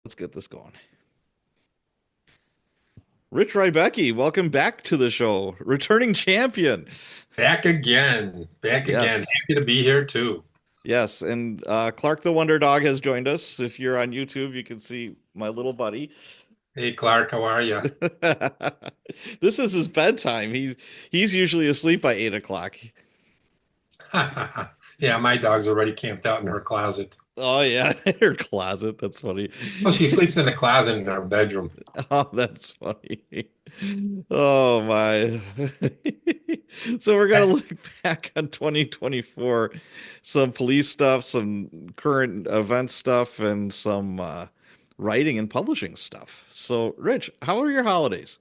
Let's get this going. Rich Rybicki, welcome back to the show. Returning champion. Back again. Back again. Yes. Happy to be here too. Yes. And Clark the Wonder Dog has joined us. If you're on YouTube, you can see my little buddy. Hey Clark, how are you? This is his bedtime. He's usually asleep by 8 o'clock. Yeah, my dog's already camped out in her closet. Oh yeah, her closet. That's funny. Oh, she sleeps in the closet in our bedroom. Oh, that's funny. Oh my. So we're gonna I- look back on 2024, some police stuff, some current event stuff, and some writing and publishing stuff. So, Rich, how are your holidays?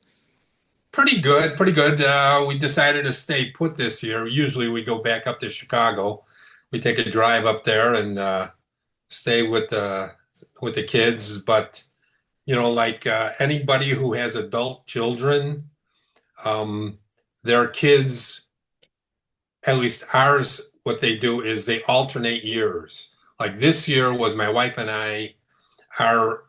Pretty good, pretty good. We decided to stay put this year. Usually we go back up to Chicago. We take a drive up there and stay with the kids. But like anybody who has adult children, um, their kids, at least ours, what they do is they alternate years. Like this year was my wife and I, our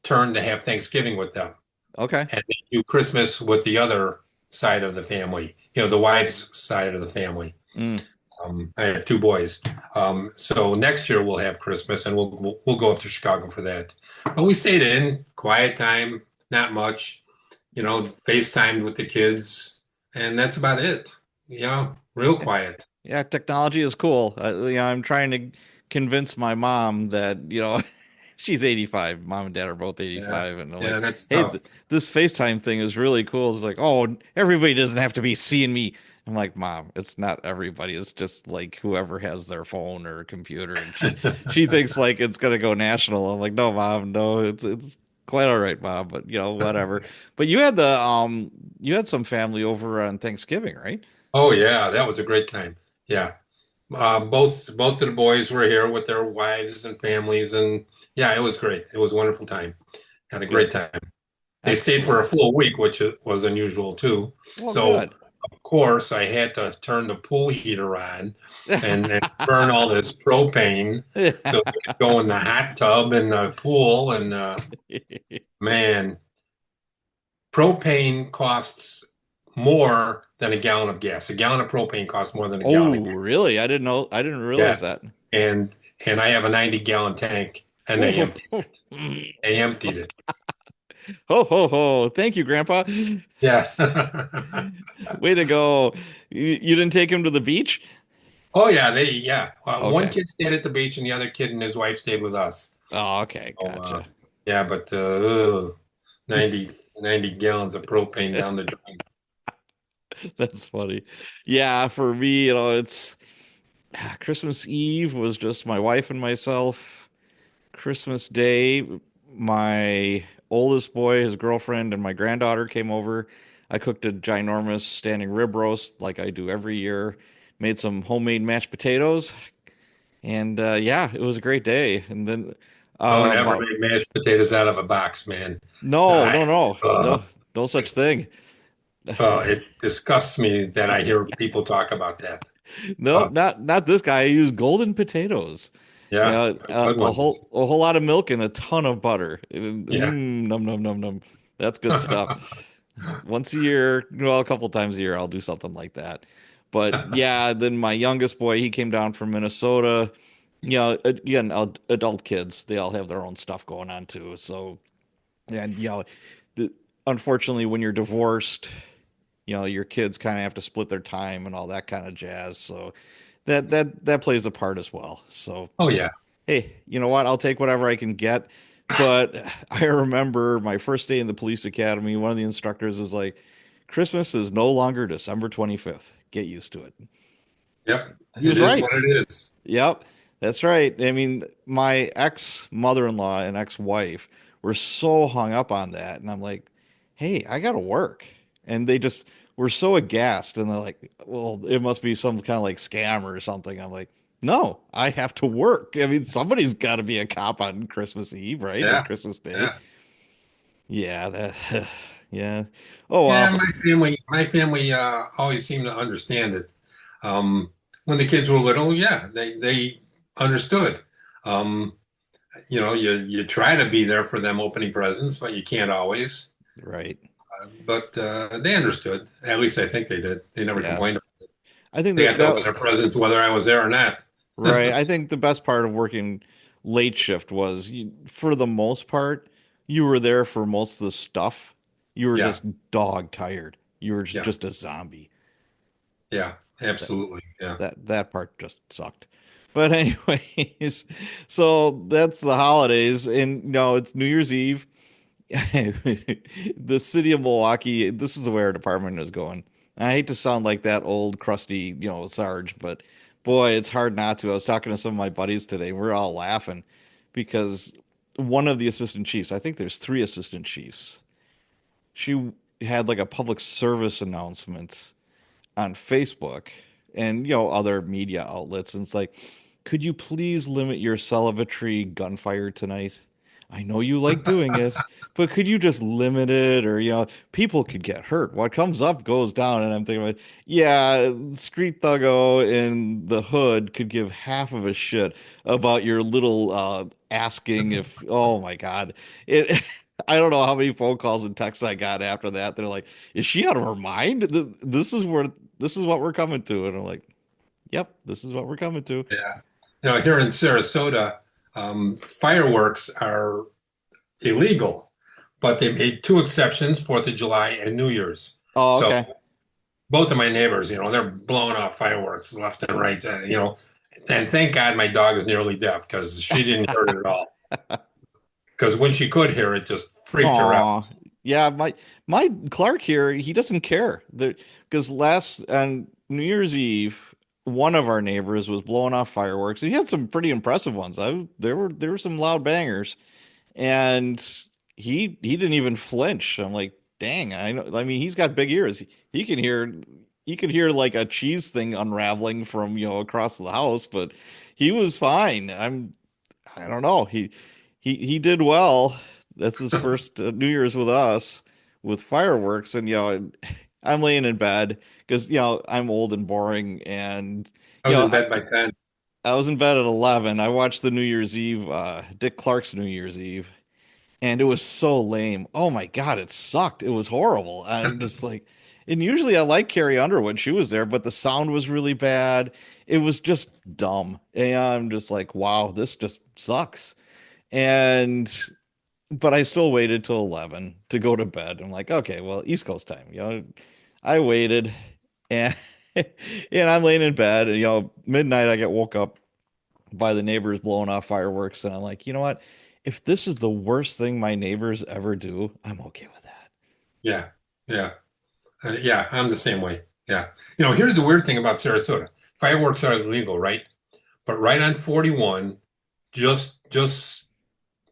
turn to have Thanksgiving with them, Okay. and they do Christmas with the other side of the family. The wife's side of the family. Mm, I have two boys, so next year we'll have Christmas, and we'll go up to Chicago for that. But we stayed in, quiet time, not much. FaceTimed with the kids, and that's about it. Real yeah, quiet. yeah, technology is cool. I'm trying to convince my mom that, she's 85. Mom and dad are both Yeah, 85. And I'm like, yeah, that's hey, tough. this FaceTime thing is really cool. It's like, oh, everybody doesn't have to be seeing me. I'm like, Mom, it's not everybody. It's just like whoever has their phone or computer. And she thinks like it's gonna go national. I'm like, no, Mom, no, it's quite all right, Mom, but whatever. But you had some family over on Thanksgiving, right? Oh yeah, that was a great time. Yeah, both of the boys were here with their wives and families, and yeah, it was great. It was a wonderful time. Had a great Good. time. They stayed for a Excellent. full week, which was unusual too. Well, So good. of course I had to turn the pool heater on and burn all this propane so we could go in the hot tub in the pool. And man, propane costs more than a gallon of gas. A gallon of propane costs more than a gallon of Oh, gas. really? I didn't know. I didn't realize Yeah. that. And I have a 90-gallon tank and Oh, they ho, emptied ho. it. They emptied it. Ho, ho, ho. Thank you, Grandpa. Yeah. Way to go. You didn't take him to the beach? Oh yeah, yeah. One Okay. kid stayed at the beach and the other kid and his wife stayed with us. Oh, okay. So, Gotcha. yeah, but 90 gallons of propane down the drain. That's funny. Yeah, for me, it's Christmas Eve was just my wife and myself. Christmas Day, my oldest boy, his girlfriend, and my granddaughter came over. I cooked a ginormous standing rib roast like I do every year. Made some homemade mashed potatoes, and yeah, it was a great day. And then Don't ever about make mashed potatoes out of a box, man. no, I, no, no, uh, no, no such thing. it disgusts me that I hear people talk about that. Nope, Uh, not this guy. I used golden potatoes. yeah, good ones. A whole lot of milk and a ton of butter. Yeah. Num num num num. That's good stuff. Once a year, well, a couple times a year, I'll do something like that. But yeah, then my youngest boy, he came down from Minnesota. Again, adult kids, they all have their own stuff going on too. So, and the, unfortunately, when you're divorced, your kids kind of have to split their time and all that kind of jazz. So that plays a part as well. So Oh yeah. hey, you know what? I'll take whatever I can get. But I remember my first day in the police academy, one of the instructors is like, Christmas is no longer December 25th. Get used to it. Yep. He It was is right. what it is. Yep, that's right. I mean, my ex mother-in-law and ex-wife were so hung up on that. And I'm like, hey, I gotta work. And they just were so aghast. And they're like, well, it must be some kind of like scam or something. I'm like, no, I have to work. I mean, somebody's got to be a cop on Christmas Eve, right? Or Yeah. Christmas Day. Yeah. Yeah, that, yeah. Oh, Yeah, well. my family always seemed to understand it. When the kids were little, yeah, they understood. Um, you try to be there for them opening presents, but you can't always. Right. But they understood. At least I think they did. They never Yeah. complained. I think They that got to open that their presents whether I was there or not. right. I think the best part of working late shift was for the most part, you were there for most of the stuff. You were Yeah, just dog tired. You were yeah, just a zombie. yeah, That absolutely. Yeah. that part just sucked. But anyways, so that's the holidays, and no, it's New Year's Eve. The city of Milwaukee, this is the way our department is going. I hate to sound like that old crusty, Sarge, but boy, it's hard not to. I was talking to some of my buddies today. We're all laughing because one of the assistant chiefs, I think there's three assistant chiefs, she had like a public service announcement on Facebook and other media outlets, and it's like, could you please limit your celebratory gunfire tonight? I know you like doing it, but could you just limit it? Or people could get hurt. What comes up goes down. And I'm thinking, like, yeah, street thuggo in the hood could give half of a shit about your little asking if. Oh my God, it. I don't know how many phone calls and texts I got after that. They're like, "Is she out of her mind? This is what we're coming to." And I'm like, "Yep, this is what we're coming to." Yeah. Here in Sarasota, fireworks are illegal, but they made two exceptions, 4th of July and New Year's. Oh, So okay. both of my neighbors, they're blowing off fireworks left and right. And thank God my dog is nearly deaf because she didn't hear it at all. Because when she could hear it, just freaked her out. Aw. Yeah, my Clark here, he doesn't care. Because last on New Year's Eve, one of our neighbors was blowing off fireworks. He had some pretty impressive ones. There were some loud bangers, and he didn't even flinch. I'm like, dang, I know. I mean, he's got big ears. He can hear like a cheese thing unraveling from across the house, but he was fine. I don't know. He did well. That's his first New Year's with us with fireworks, and I'm laying in bed because I'm old and boring, and I you was know in I bed by 10. I was in bed at 11. I watched the New Year's Eve, Dick Clark's New Year's Eve, and it was so lame. Oh my God, it sucked. It was horrible. I'm just like, and usually I like Carrie Underwood. She was there, but the sound was really bad. It was just dumb, and I'm just like, wow, this just sucks. And but I still waited till 11 to go to bed. I'm like, okay, well, East Coast time. I waited and and I'm laying in bed and midnight I get woke up by the neighbors blowing off fireworks and I'm like, you know what? If this is the worst thing my neighbors ever do, I'm okay with that. Yeah, yeah, yeah. I'm the same way. Yeah. Here's the weird thing about Sarasota. Fireworks are illegal, right? But right on 41, just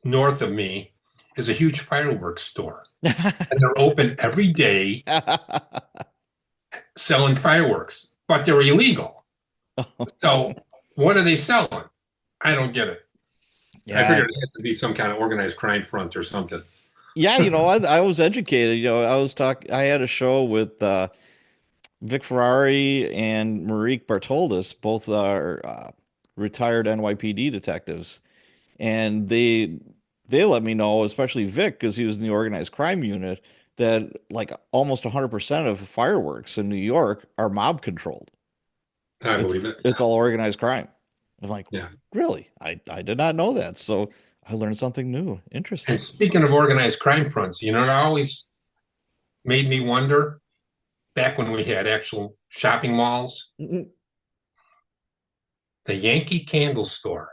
north of me, is a huge fireworks store, and they're open every day selling fireworks, but they're illegal. So what are they selling? I don't get it. I Yeah. figured it had to be some kind of organized crime front or something. Yeah, I was educated. I had a show with Vic Ferrari and Marique Bartoldas, both are retired NYPD detectives, and they let me know, especially Vic, because he was in the organized crime unit, that like almost 100% of fireworks in New York are mob controlled. I It's believe it. it's all organized crime. I'm like, Yeah. really? I did not know that. So I learned something new. And Interesting. speaking of organized crime fronts, it always made me wonder back when we had actual shopping malls, the Yankee Candle Store.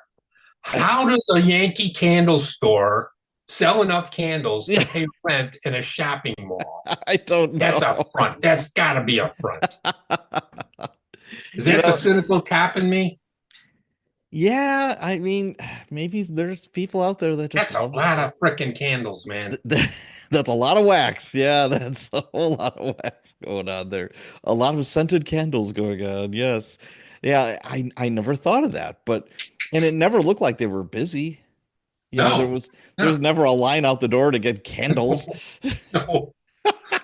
How does a Yankee Candle Store sell enough candles to Yeah, pay rent in a shopping mall? I don't That's a know. front. That's got to be a front. Is You that the know, cynical cop in me? yeah, I mean, maybe there's people out there that just That's a love lot of freaking candles, man. that's a lot of wax. Yeah, that's a whole lot of wax going on there. A lot of scented candles going on. Yes. Yeah, I never thought of that, but and it never looked like they were busy. There No, was no, never a line out the door to get candles. no,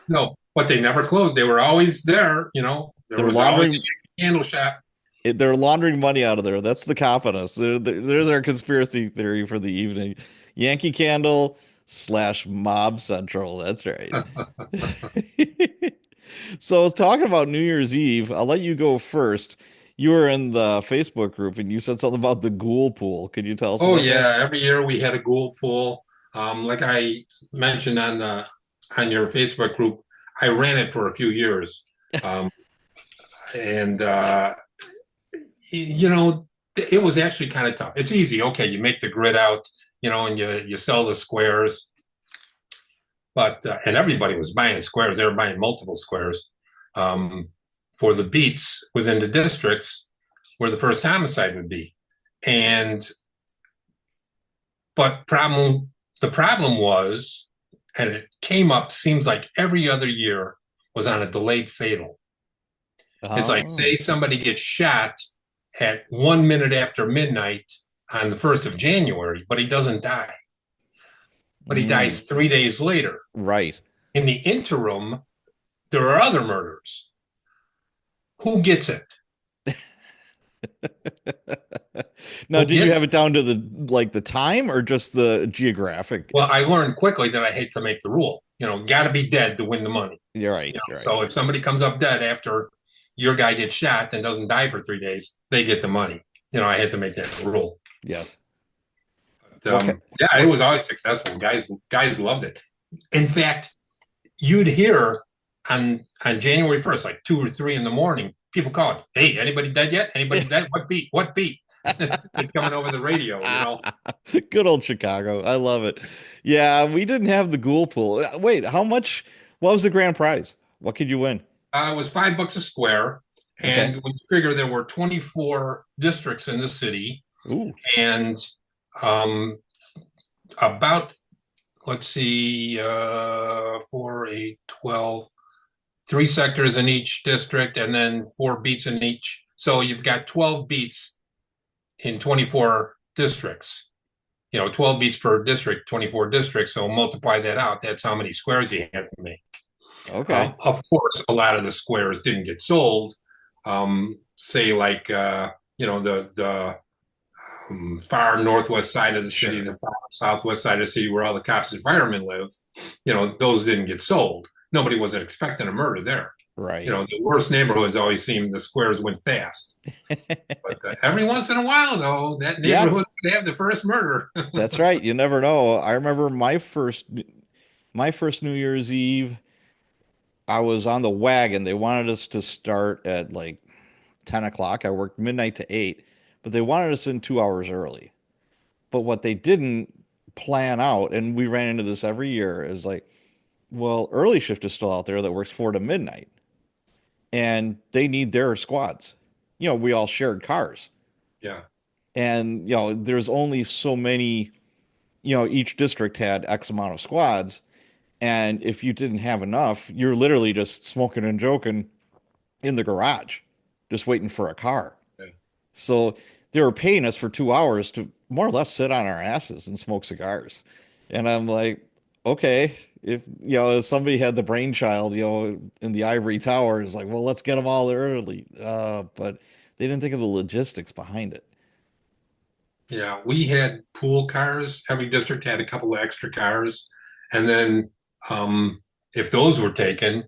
no. But they never closed. They were always there. There Their was always laundry a candle shop. They're laundering money out of there. That's the confidence. There's our conspiracy theory for the evening. Yankee Candle slash Mob Central. That's right. So I was talking about New Year's Eve. I'll let you go first. You were in the Facebook group and you said something about the ghoul pool. Could you tell us Oh about that? yeah, every year we had a ghoul pool. Like I mentioned on your Facebook group, I ran it for a few years, um, and you know, it was actually kind of tough. It's easy. Okay, you make the grid out, and you sell the squares, but and everybody was buying squares. They were buying multiple squares um, for the beats within the districts where the first homicide would be, and but the problem was, and it came up, seems like every other year was on a delayed fatal. It's like, Oh. say somebody gets shot at 1 minute after midnight on the 1st of January, but he doesn't die, but he Mm, dies 3 days later. right. In the interim, there are other murders. Who gets it? Now, Who did you gets have it? it down to the time or just the geographic? Well, I learned quickly that I hate to make the rule. Got to be dead to win the money. You're right. You're right. So if somebody comes up dead after your guy gets shot and doesn't die for 3 days, they get the money. I had to make that rule. Yes. But, What ca yeah, it what was always successful. Guys loved it. In fact, you'd hear on January 1st, like 2 or 3 in the morning, people calling, "Hey, anybody dead yet? Anybody dead? What beat? What beat?" They're coming over the radio. Good old Chicago. I love it. Yeah, we didn't have the ghoul pool. Wait, how much? What was the grand prize? What could you win? It was $5 a square, Okay. and when you figure there were 24 districts in the city, Ooh. and um, about let's see, 4, 8, 12, 3 sectors in each district, and then 4 beats in each. So you've got 12 beats in 24 districts. 12 beats per district, 24 districts. So multiply that out. That's how many squares you have to make. Okay. Of course, a lot of the squares didn't get sold. Say like the far northwest side of the city, Sure. the far southwest side of the city where all the cops and firemen live, those didn't get sold. Nobody wasn't expecting a murder there. Right. The worst neighborhoods always seemed the squares went fast. But every once in a while, though, that Yeah, neighborhood would have the first murder. that's right. You never know. I remember my first New Year's Eve, I was on the wagon. They wanted us to start at like 10 o'clock. I worked midnight to 8, but they wanted us in 2 hours early. But what they didn't plan out, and we ran into this every year, is like, well, early shift is still out there that works 4 to midnight, and they need their squads. We all shared cars, Yeah, and there's only so many. Each district had X amount of squads, and if you didn't have enough, you're literally just smoking and joking in the garage, just waiting for a car. yeah, So they were paying us for 2 hours to more or less sit on our asses and smoke cigars. And I'm like, okay, if somebody had the brainchild, in the ivory tower, is like, well, let's get them all early. But they didn't think of the logistics behind it. yeah. We had pool cars. Every district had a couple of extra cars, and then um, if those were taken,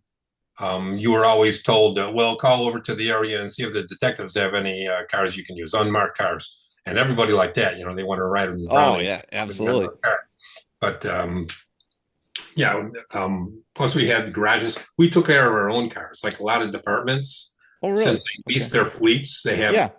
you were always told, well, call over to the area and see if the detectives have any cars you can use, unmarked cars. And everybody like that, they want to ride around Oh in yeah, an unmarked absolutely. car. But yeah, plus we had the garages. We took care of our own cars, like a lot of departments, Oh since really? they Okay. lease their fleets, Yeah.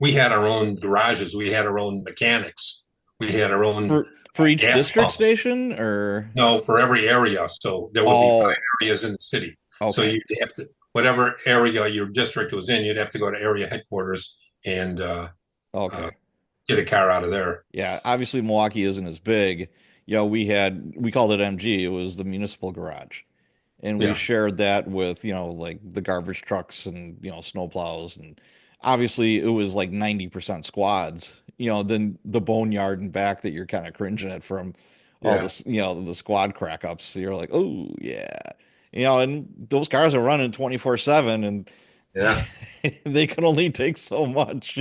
we had our own garages, we had our own mechanics, we had our own For each gas district pumps. station or No, for every area. So there would be five oh, areas in the city. So okay. you'd have to, whatever area your district was in, you'd have to go to area headquarters and uh, Okay. get a car out of there. Yeah, obviously Milwaukee isn't as big. We called it MG. It was the municipal garage. And we Yeah, shared that with, like the garbage trucks and, snow plows. And obviously it was like 90% squads, then the boneyard and back that you're kind of cringing at from all yeah, this, the squad crack ups. So you're like, oh, yeah. And those cars are running 24/7. And Yeah. They can only take so much,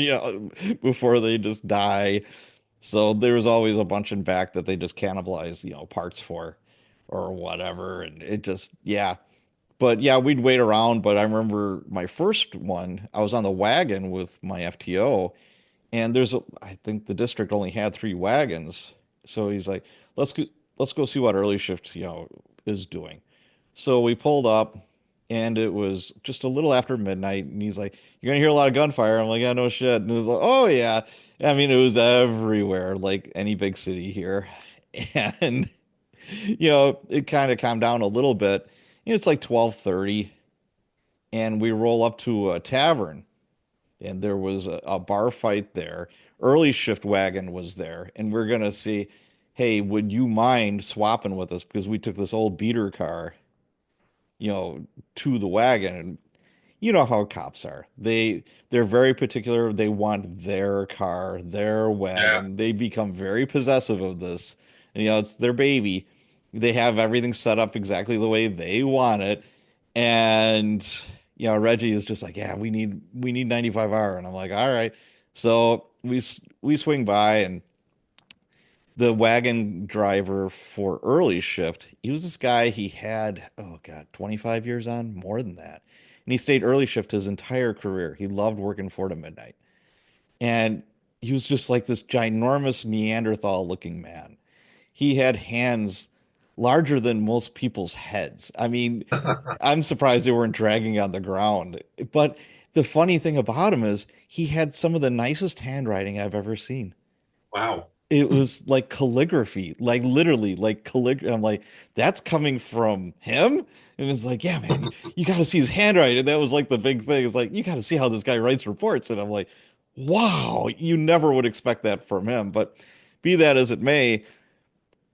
before they just die. So there's always a bunch in back that they just cannibalize, parts for or whatever. And it just, yeah. But yeah, we'd wait around. But I remember my first one, I was on the wagon with my FTO, and I think the district only had three wagons. So he's like, let's go, let's go see what early shift, is doing. So we pulled up, and it was just a little after midnight, and he's like, "You're gonna hear a lot of gunfire." I'm like, "Yeah, no shit." And it was like, "Oh yeah." I mean, it was everywhere, like any big city here. And it kind of calmed down a little bit. It's like 12:30, and we roll up to a tavern, and there was a bar fight there. Early shift wagon was there, and we're gonna see, hey, would you mind swapping with us because we took this old beater car, to the wagon. And you know how cops are. They're very particular. They want their car, their Yeah. wagon. They become very possessive of this. And, it's their baby. They have everything set up exactly the way they want it. And Reggie is just like, yeah, we need 95R. And I'm like, all right. So we swing by, and the wagon driver for early shift, he was this guy, he had, oh God, 25 years on, more than that. And he stayed early shift his entire career. He loved working 4 to midnight. And he was just like this ginormous Neanderthal looking man. He had hands larger than most people's heads. I mean, I'm surprised they weren't dragging on the ground. But the funny thing about him is he had some of the nicest handwriting I've ever seen. Wow. It was like calligraphy, like literally like calligraphy. I'm like, that's coming from him? And it's like, yeah, man, you got to see his handwriting. And that was like the big thing. It's like, you got to see how this guy writes reports. And I'm like, wow, you never would expect that from him. But be that as it may,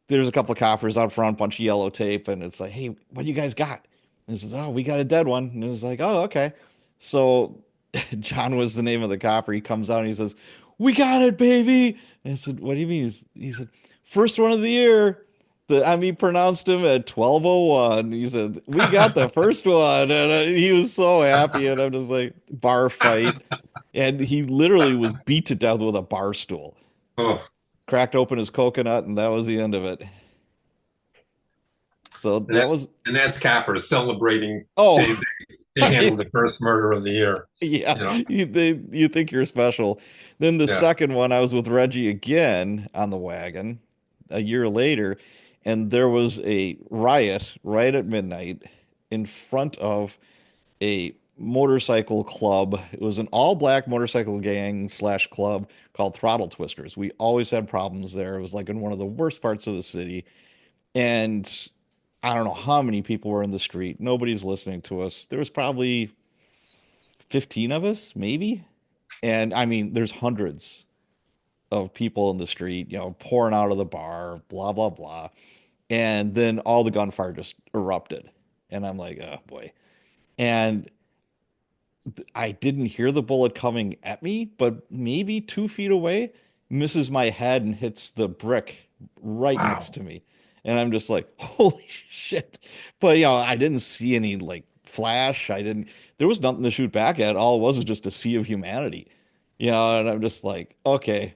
there's a couple of coppers out front, bunch of yellow tape, and it's like, hey, what do you guys got? And he says, oh, we got a dead one. And it's like, oh, okay. So John was the name of the copper. He comes out and he says, we got it, baby. And I said, what do you mean? He said, first one of the year. He pronounced him at 12:01. He said, we got the first one. And he was so happy. And I'm just like, bar fight. And he literally was beat to death with a bar stool. Oh, Cracked open his coconut, and that was the end of it. So and that that's was, and that's Capper celebrating. oh, They handled the first murder of the year. yeah, You know. you think you're special. Then the Yeah. second one, I was with Reggie again on the wagon a year later, and there was a riot right at midnight in front of a motorcycle club. It was an all-black motorcycle gang slash club called Throttle Twisters. We always had problems there. It was like in one of the worst parts of the city. And I don't know how many people were in the street. Nobody's listening to us. There was probably 15 of us, maybe. And I mean, there's hundreds of people in the street, pouring out of the bar, blah, blah, blah. And then all the gunfire just erupted. And I'm like, oh boy. And I didn't hear the bullet coming at me, but maybe 2 feet away, misses my head and hits the brick right next Wow. to me. And I'm just like, holy shit. But, I didn't see any like flash. There was nothing to shoot back at. All it was just a sea of humanity, and I'm just like, okay.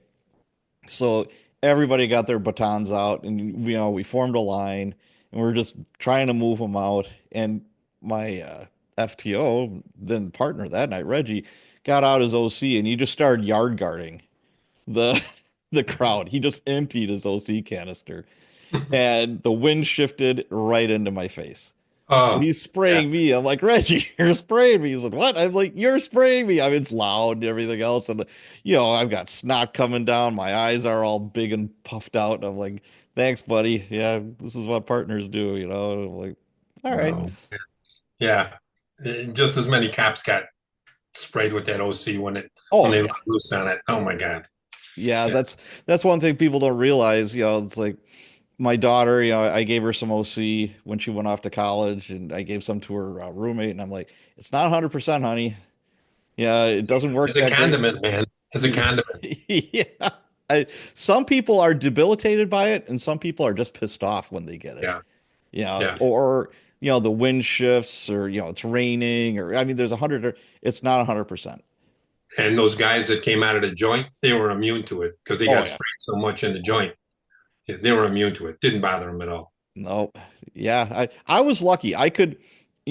So everybody got their batons out, and we formed a line, and we are just trying to move them out. And my FTO, then partner that night, Reggie, got out his OC, and he just started yard guarding the the crowd. He just emptied his OC canister, and the wind shifted right into my face. So Oh, he's yeah. spraying me. I'm like, Reggie, you're spraying me. He's like, what? I'm like, you're spraying me. I mean, it's loud and everything else. And, I've got snot coming down. My eyes are all big and puffed out. And I'm like, thanks, buddy. Yeah, this is what partners do, And I'm like, all right. Oh, yeah. Just as many cops got sprayed with that OC when Oh, they let yeah. loose on it. Oh my God. Yeah, Yeah. that's one thing people don't realize. It's like my daughter, I gave her some OC when she went off to college, and I gave some to her roommate. And I'm like, it's not 100%, honey. Yeah, it doesn't work It's a that great. condiment, man. It's a condiment. Yeah. Some people are debilitated by it, and some people are just pissed off when they get it. Yeah. Yeah. or the wind shifts, or it's raining, or I mean, there's 100. It's not 100%. And those guys that came out of the joint, they were immune to it because they Oh got yeah. sprayed so much in the joint. Yeah, they were immune to it. Didn't bother them at all. No. Yeah, I was lucky. I could,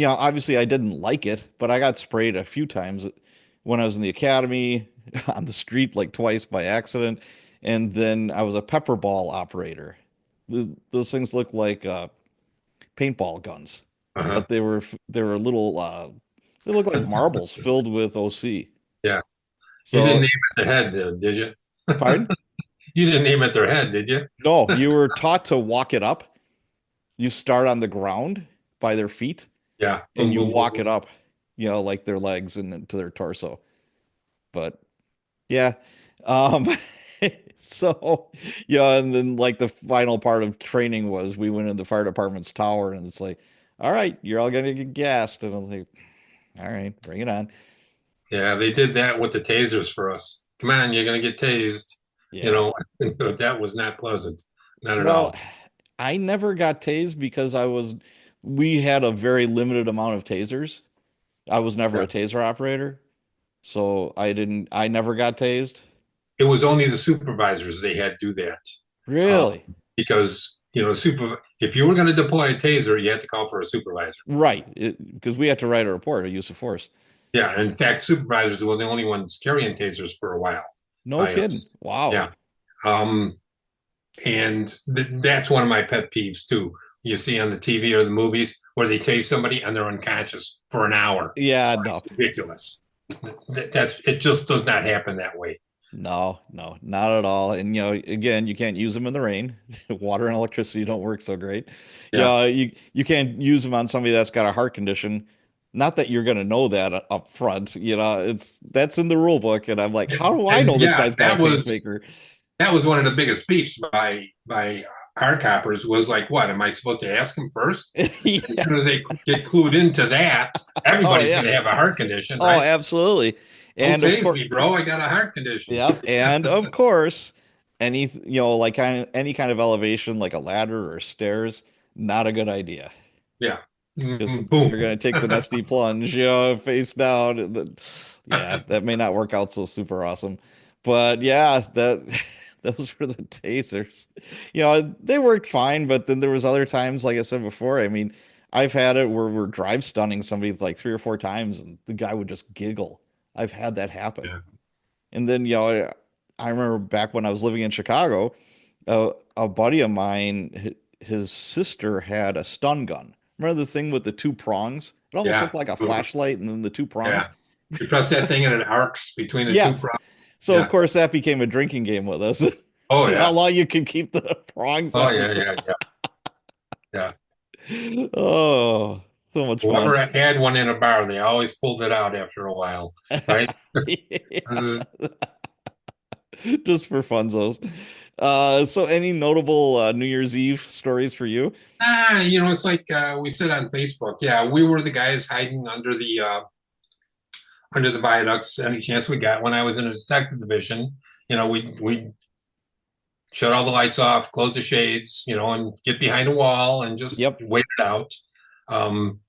obviously I didn't like it, but I got sprayed a few times when I was in the academy, on the street like twice by accident, and then I was a pepper ball operator. Those things look like paintball guns, Uh-huh. but they were little they look like marbles filled with OC. Yeah. You didn't So, aim at the head, did you? pardon? You didn't aim at their head, did you? No, you were taught to walk it up. You start on the ground by their feet Yeah. and Boom, you boom, boom, walk boom. it up, like their legs and to their torso. But yeah. Um, so and then like the final part of training was we went in the fire department's tower and it's like, all right, you're all gonna get gassed. And I was like, all right, bring it on. Yeah, they did that with the tasers for us. Come on, you're gonna get tased. You Yeah. know, that was not pleasant. Not at Well, all. I never got tased because we had a very limited amount of tasers. I was never Yeah. a taser operator, so I never got tased. It was only the supervisors they had do that. Uh, Really? because, if you were going to deploy a taser, you had to call for a supervisor. Right. Because we had to write a report, a use of force. Yeah. In fact, supervisors were the only ones carrying tasers for a while No by kidding. us. Wow. Yeah. Um, and that's one of my pet peeves too. You see on the TV or the movies where they tase somebody and they're unconscious for an hour. Yeah, Oh, no. it's ridiculous. It just does not happen that way. No, no, not at all. And again, you can't use them in the rain. Water and electricity don't work so great. Yeah. You can't use them on somebody that's got a heart condition. Not that you're going to know that up front. That's in the rule book. And I'm like, how do I And know this yeah, guy's got a pacemaker? that was one of the biggest beefs by our coppers was like, what am I supposed to ask them first? As Yeah. soon as they get clued into that, Oh everybody's yeah. going to have a heart condition, Oh, right? absolutely. Don't And of tase course, me, bro. I got a heart condition. yep. And of course, like any kind of elevation, like a ladder or stairs, not a good idea. Yeah. Because Boom. you're going to take the nasty plunge, face down. Yeah, that may not work out so super awesome. But yeah, those were the tasers. They worked fine, but then there was other times, like I said before, I mean, I've had it where we're drive stunning somebody like 3 or 4 times and the guy would just giggle. I've had that happen. Yeah. And then, I remember back when I was living in Chicago, a buddy of mine, his sister had a stun gun. Remember the thing with the two prongs? It almost Yeah. looked like a flashlight and then the two prongs. Yeah. You press that thing and it arcs between the two Yes. prongs. So of Yeah. course that became a drinking game with us. Oh, See how yeah. long you can keep the prongs Oh, on. yeah. Yeah. Yeah. Yeah. Oh, so much Whoever fun. had one in a bar, they always pulled it out after a while, right? Yeah. Just for funzos. So any notable New Year's Eve stories for you? It's like we said on Facebook. Yeah, we were the guys hiding under the viaducts any chance we got. When I was in a detective division, we shut all the lights off, close the shades, and get behind a wall and just Yep. wait it out. Um,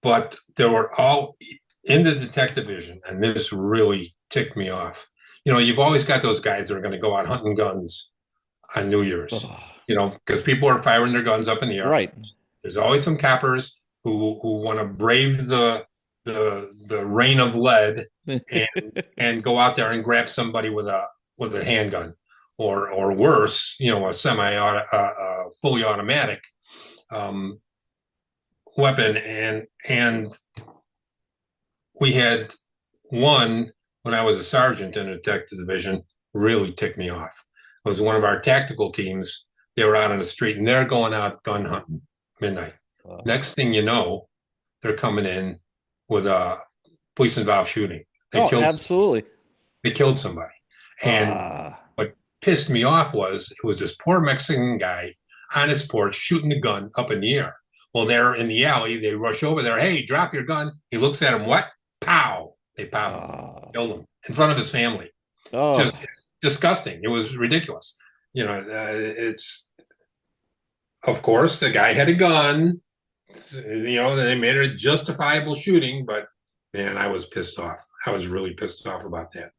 but there were all in the detective division, and this really ticked me off. You've always got those guys that are going to go out hunting guns on New Year's, Ugh. because people are firing their guns up in the air. Right. There's always some coppers who want to brave the rain of lead and and go out there and grab somebody with a handgun or worse, a fully automatic um, weapon. And we had one when I was a sergeant in a detective division really ticked me off. It was one of our tactical teams. They were out on the street and they're going out gun hunting midnight. Uh, Next thing you know, they're coming in with a police involved shooting. They oh, killed absolutely. they killed somebody. And Ah, what pissed me off was it was this poor Mexican guy on his porch shooting the gun up in the air. Well, they're in the alley. They rush over there. Hey, drop your gun. He looks at him. What? Pow! They pow. ah, Killed him in front of his family. Just oh, disgusting. It was ridiculous. It's of course, the guy had a gun. They made it a justifiable shooting, but man, I was pissed off. I was really pissed off about that.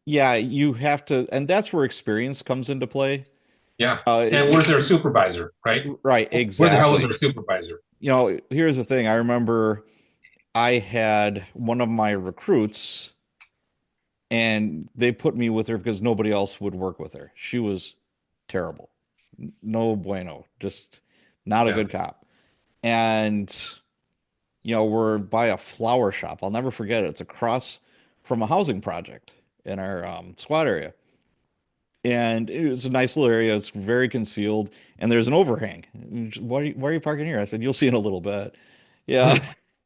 Yeah, you have to, and that's where experience comes into play. Yeah. And It, where's their supervisor, right? right, Where the hell was exactly. their supervisor? Here's the thing. I remember I had one of my recruits, and they put me with her because nobody else would work with her. She was terrible. No bueno, just not a Yeah. good cop. And we're by a flower shop. I'll never forget it. It's across from a housing project in our squad area. And it was a nice little area. It's very concealed, and there's an overhang. Why are you parking here? I said, you'll see in a little bit. Yeah. Hmm.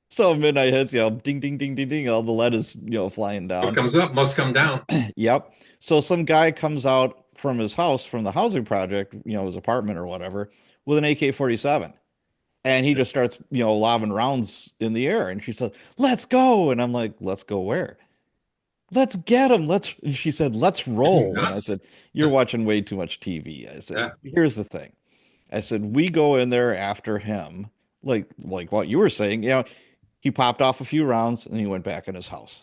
So midnight hits, ding, ding, ding, ding, ding. All the lead is, flying What down. comes up must come down. Yep. So some guy comes out from his house, from the housing project, his apartment or whatever, with an AK-47. And he just starts, lobbing rounds in the air. And she said, let's go. And I'm like, let's go where? Let's get him. And she said, let's Are you roll. And I nuts? said, you're watching way too much TV. I said, Yeah. here's the thing. I said, we go in there after him, like what you were saying. He popped off a few rounds and he went back in his house.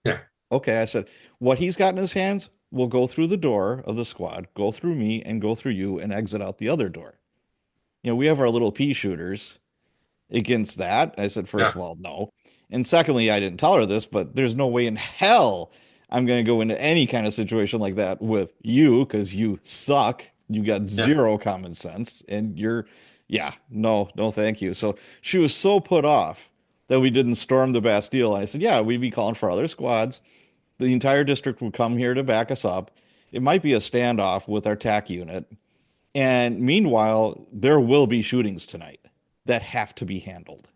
Yeah. Okay, I said, what he's got in his hands will go through the door of the squad, go through me, and go through you and exit out the other door. We have our little pea shooters against that. I said, first Yeah. of all, no. And secondly, I didn't tell her this, but there's no way in hell I'm going to go into any kind of situation like that with you because you suck. You got Yeah. zero common sense and yeah, no, no, thank you. So she was so put off that we didn't storm the Bastille. And I said, yeah, we'd be calling for other squads. The entire district would come here to back us up. It might be a standoff with our TAC unit. And meanwhile, there will be shootings tonight that have to be handled.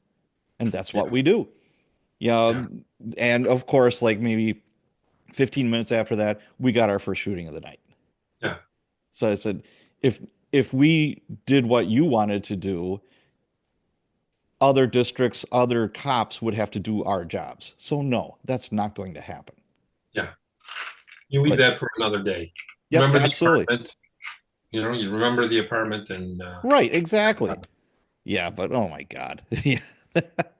And that's what Yeah. we do. Yeah. Yeah. And of course, like maybe 15 minutes after that, we got our first shooting of the night. Yeah. So I said, if if we did what you wanted to do, other districts, other cops would have to do our jobs. So no, that's not going to happen. Yeah. You leave But that for another day. yep, Remember the absolutely. apartment? You remember the apartment and Right, exactly. Yeah, but oh my God. Yeah.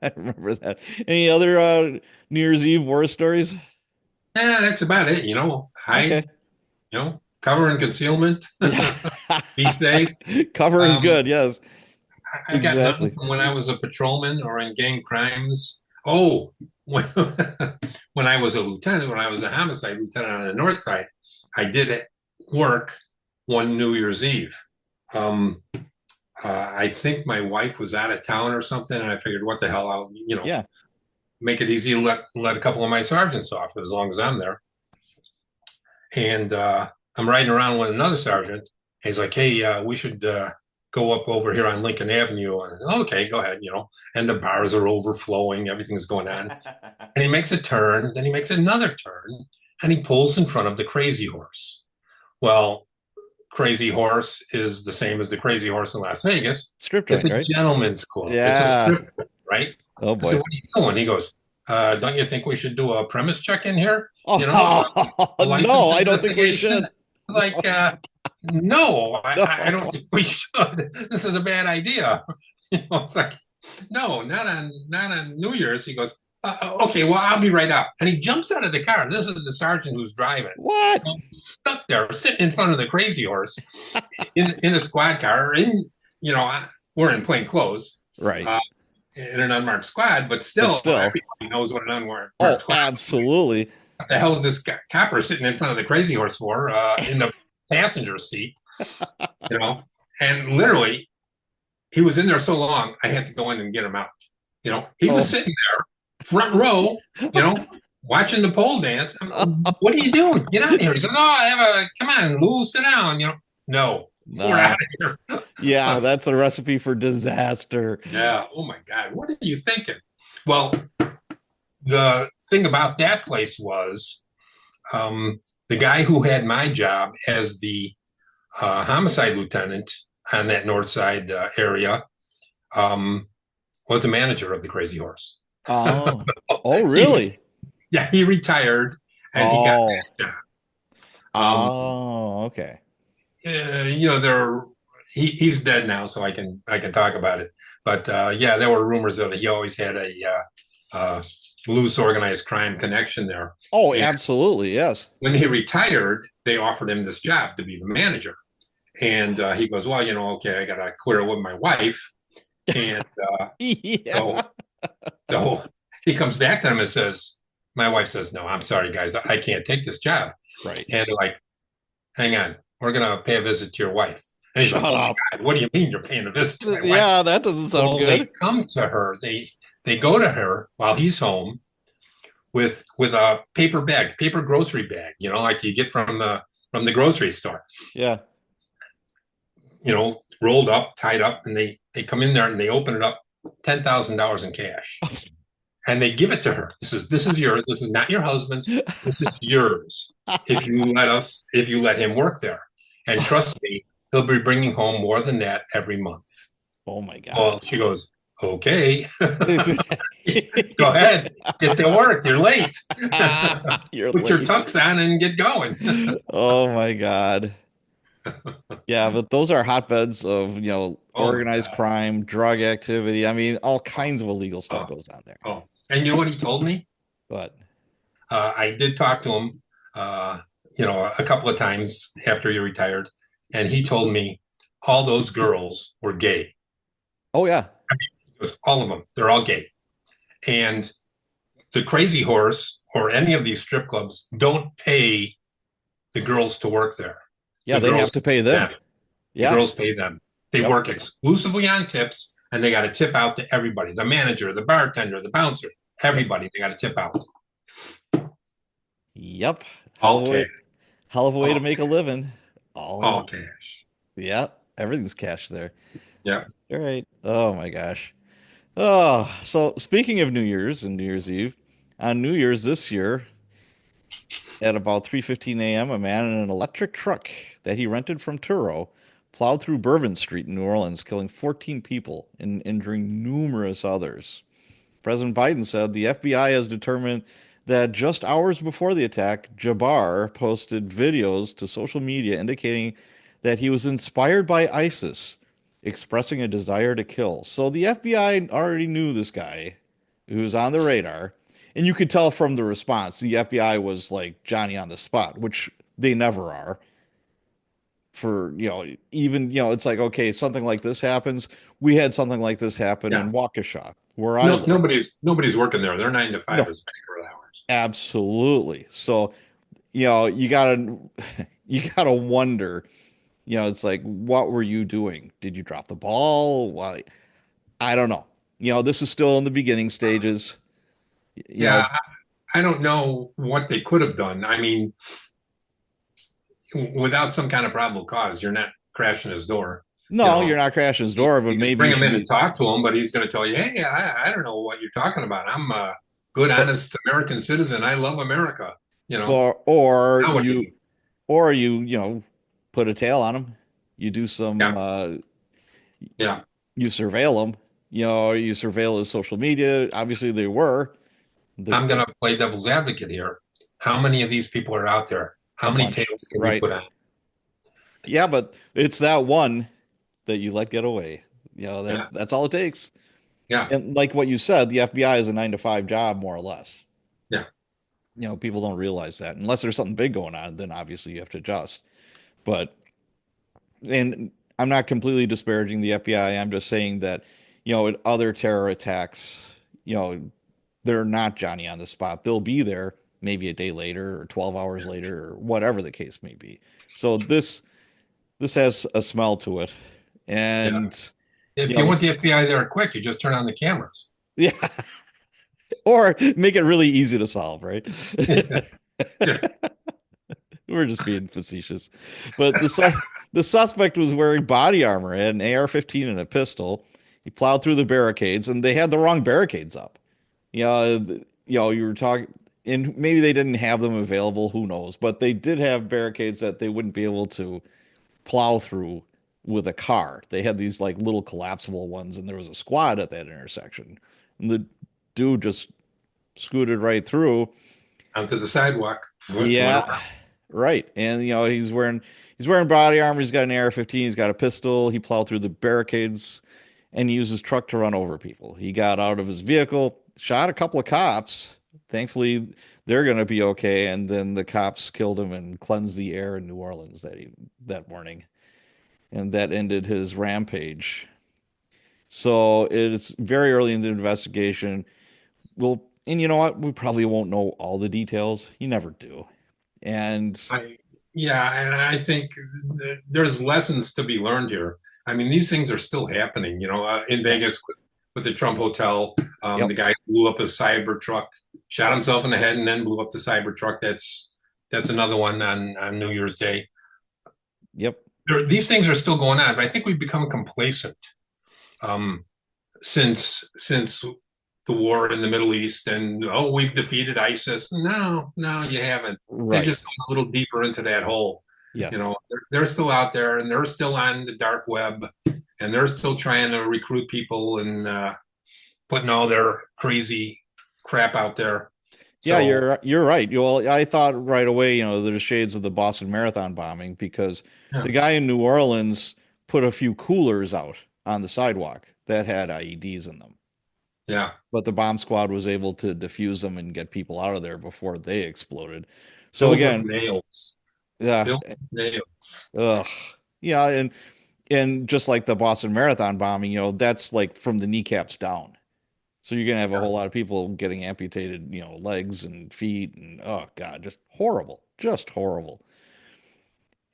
I remember that. Any other New Year's Eve war stories? yeah, that's about it. Hide, Okay. cover and concealment. Yeah. Be safe. Cover is Um, good. Yes, I got nothing exactly. from when I was a patrolman or in gang crimes. Oh, when, when I was a lieutenant, when I was a homicide lieutenant on the north side, I did work one New Year's Eve. Um, I think my wife was out of town or something, and I figured, what the hell, I'll Yeah. make it easy to let a couple of my sergeants off as long as I'm there. And I'm riding around with another sergeant. He's like, "Hey, we should go up over here on Lincoln Avenue." And okay, go ahead. And the bars are overflowing, everything's going on. And he makes a turn, then he makes another turn, and he pulls in front of the Crazy Horse. Well, Crazy Horse is the same as the Crazy Horse in Las Vegas. Strip It's joint, a right? gentleman's club. It's a Yeah. strip club, right? Oh I said, boy. "What are you doing?" He goes, "Don't you think we should do a premise check in here? You know, Oh, a no, license I don't think we investigation?" should. I was like, "No, I don't No. think we should. This is a bad idea." It's like, "No, not on New Year's." He goes, "Okay, well, I'll be right up." And he jumps out of the car. This is the sergeant who's driving. What? I'm stuck there, sitting in front of the Crazy Horse in a squad car. We're in plain clothes. Right. Uh, in an unmarked squad, but But still, still. everybody knows what an unmarked Oh, squad. absolutely. What the hell is this copper sitting in front of the Crazy Horse for in the passenger seat? You know, and literally, he was in there so long, I had to go in and get him out. He was Oh. sitting there, front row, you know, watching the pole dance. What are you doing? Get out of here! He goes, "Oh, come on, Lou, sit down." No, we're out Nah. of Yeah, here. that's a recipe for disaster. Yeah. Oh my God, what are you thinking? Well, the thing about that place was the guy who had my job as the homicide lieutenant on that north side area um, was the manager of the Crazy Horse. Oh. Oh, he, really? yeah, he retired and he got Oh. that job. Oh, okay. There. he's dead now, so I can talk about it. But yeah, there were rumors that he always had a loose organized crime connection there. Oh, And absolutely, yes. when he retired, they offered him this job to be the manager. And he goes, well, okay, I got to clear it with my wife. And so, Yeah. so he comes back to them and says, my wife says, no, I'm sorry, guys, I can't take this job. Right. And they're like, hang on, we're going to pay a visit to your wife. And he's like, Shut oh my up. God, what do you mean you're paying a visit to my wife? Yeah, that doesn't sound Well, they good. come to her. They go to her while he's home with a paper bag, paper grocery bag, like you get from the grocery store, Yeah. rolled up, tied up, and they come in there and they open it up, $10,000 in cash, and they give it to her. This is yours. This is not your husband's. This is yours. If you let him work there, and trust me, he'll be bringing home more than that every month. Oh my God. Well, she goes, okay, go ahead, get to work. You're late. You're Put your late. tux on and get going. Oh my God. Yeah, but those are hotbeds of, Oh my organized God. crime, drug activity. I mean, all Oh, kinds of illegal stuff oh, goes on there. oh. And you know what he told me? But I did talk to him, a couple of times after he retired, and he told me all those girls were gay. oh yeah. All of them, they're all gay. And the Crazy Horse or any of these strip clubs don't pay the girls to work there. Yeah, The they have girls, to pay them. them. The Yeah. girls pay them. They Yep. work exclusively on tips, and they got to tip out to everybody: the manager, the bartender, the bouncer, Yep. everybody. They got to tip out. Yep. All cash. Hell of a way to All, make a living. All all cash. yeah, everything's cash there. Yeah. All right. Oh my gosh. Oh, so speaking of New Year's and New Year's Eve, on New Year's this year, at about 3:15 a.m., a man in an electric truck that he rented from Turo plowed through Bourbon Street in New Orleans, killing 14 people and injuring numerous others. President Biden said the FBI has determined that just hours before the attack, Jabbar posted videos to social media indicating that he was inspired by ISIS, expressing a desire to kill. So the FBI already knew this guy who was on the radar. And you could tell from the response, the FBI was like Johnny on the spot, which they never are. For, even, it's like, okay, something like this happens. We had something like this happen Yeah. in Waukesha, where I No, live. nobody's working there. They're 9 to 5 No, as banker hours. absolutely. So, you gotta you gotta wonder, it's like, what were you doing? Did you drop the ball? Why? I don't know. This is still in the beginning stages. You Yeah, know, I don't know what they could have done. I mean, without some kind of probable cause, you're not crashing his door. You no, know, you're not crashing his you, door, but you can maybe bring you him should in and be, talk to him, but he's going to tell you, "Hey, I don't know what you're talking about. I'm a good, but honest American citizen. I love America." You know, but or now what do you you? or you you know put a tail on him. You do some Yeah, yeah. you surveil him. You surveil his social media. Obviously, they were the I'm going to play devil's advocate here. How many of these people are out there? a How many bunch, tails can you right? put on? Yeah, but it's that one that you let get away. Yeah, That's all it takes. yeah, And like what you said, the FBI is a 9 to 5 job, more or less. yeah, People don't realize that unless there's something big going on, then obviously you have to adjust. But and I'm not completely disparaging the FBI. I'm just saying that, in other terror attacks, they're not Johnny on the spot. They'll be there maybe a day later or 12 hours later or whatever the case may be. So this has a smell to it. yeah. And If you want this the FBI there quick, you just turn on the cameras. yeah, or make it really easy to solve, right? Yeah. We're just being facetious. But the suspect was wearing body armor, had an AR-15 and a pistol. He plowed through the barricades, and they had the wrong barricades up. You were talking, and maybe they didn't have them available, who knows? But they did have barricades that they wouldn't be able to plow through with a car. They had these like little collapsible ones, and there was a squad at that intersection. And the dude just scooted right through. Onto the sidewalk. Went Yeah, around. Right. And he's wearing body armor, he's got an AR-15, he's got a pistol, he plowed through the barricades and he used his truck to run over people. He got out of his vehicle, shot a couple of cops. Thankfully, they're going to be okay, and then the cops killed him and cleansed the air in New Orleans that morning. And that ended his rampage. So it's very early in the investigation. And you know what? We probably won't know all the details. You never do. And I, yeah, and I think there's lessons to be learned here. I mean, these things are still happening. In yes, Vegas with the Trump Hotel, the yep, guy blew up a cyber truck, shot himself in the head, and then blew up the cyber truck. That's another one on New Year's Day. yep. These things are still going on, but I think we've become complacent um, since the war in the Middle East, and oh, we've defeated ISIS. No, no, you haven't. They've just Right. gone a little deeper into that hole. Yes. They're still out there, and they're still on the dark web, and they're still trying to recruit people and putting all their crazy crap out there. Yeah, So you're right. Well, I thought right away, there's shades of the Boston Marathon bombing because yeah, the guy in New Orleans put a few coolers out on the sidewalk that had IEDs in them. yeah, But the bomb squad was able to defuse them and get people out of there before they exploded. So filled with again, nails, yeah, filled with nails. ugh, yeah, and just like the Boston Marathon bombing, that's like from the kneecaps down. So you're gonna have a Yeah. whole lot of people getting amputated, legs and feet, and oh God, just horrible, just horrible.